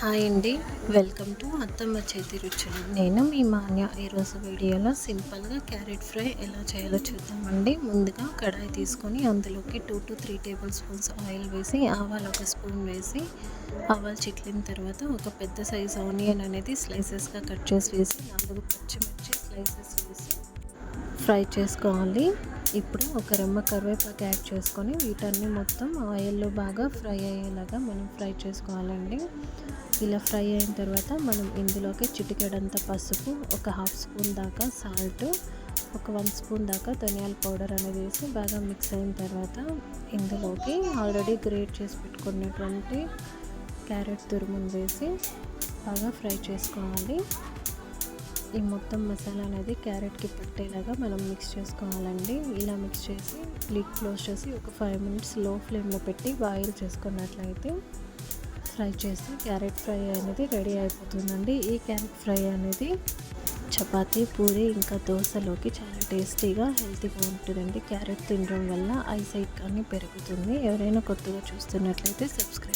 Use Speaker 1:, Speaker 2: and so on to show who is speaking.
Speaker 1: Hi అండి. Welcome to అత్తమ్మ చేతి రుచులు. నేను మీ మాన్య. ఈరోజు వీడియోలో సింపుల్గా క్యారెట్ ఫ్రై ఎలా చేయాలో చూద్దామండి. ముందుగా కడాయి తీసుకొని అందులోకి 2 to 3 టేబుల్ స్పూన్స్ ఆయిల్ వేసి, ఆవాలు 1 స్పూన్ వేసి, ఆవాలు చిట్లిన తర్వాత ఒక పెద్ద సైజ్ ఆనియన్ అనేది స్లైసెస్గా కట్ చేసి వేసి, 4 పచ్చిమిర్చి స్లైసెస్ వేసి ఫ్రై చేసుకోవాలి. ఇప్పుడు ఒక రెమ్మ కరివేపాకు యాడ్ చేసుకొని వీటన్ని మొత్తం ఆయిల్లో బాగా ఫ్రై అయ్యేలాగా మనం ఫ్రై చేసుకోవాలండి. ఇలా ఫ్రై అయిన తర్వాత మనం ఇందులోకి చిటికెడంత పసుపు, ఒక 1/2 స్పూన్ దాకా సాల్ట్, ఒక 1 స్పూన్ దాకా ధనియాల పౌడర్ అనేది వేసి బాగా మిక్స్ అయిన తర్వాత ఇందులోకి ఆల్రెడీ గ్రేట్ చేసి పెట్టుకున్నటువంటి క్యారెట్ తురుమును వేసి బాగా ఫ్రై చేసుకోవాలి. ఈ మొత్తం మసాలా అనేది క్యారెట్కి పట్టేలాగా మనం మిక్స్ చేసుకోవాలండి. ఇలా మిక్స్ చేసి లిడ్ క్లోజ్ చేసి ఒక 5 minutes లో ఫ్లేమ్లో పెట్టి బాయిల్ చేసుకున్నట్లయితే ఫ్రై చేసి క్యారెట్ ఫ్రై అనేది రెడీ అయిపోతుందండి. ఈ క్యారెట్ ఫ్రై అనేది చపాతీ, పూరి ఇంకా దోశలోకి చాలా టేస్టీగా హెల్తీగా ఉంటుందండి. క్యారెట్ తినడం వల్ల ఐసైట్ కానీ పెరుగుతుంది. ఎవరైనా కొత్తగా చూస్తున్నట్లయితే సబ్స్క్రైబ్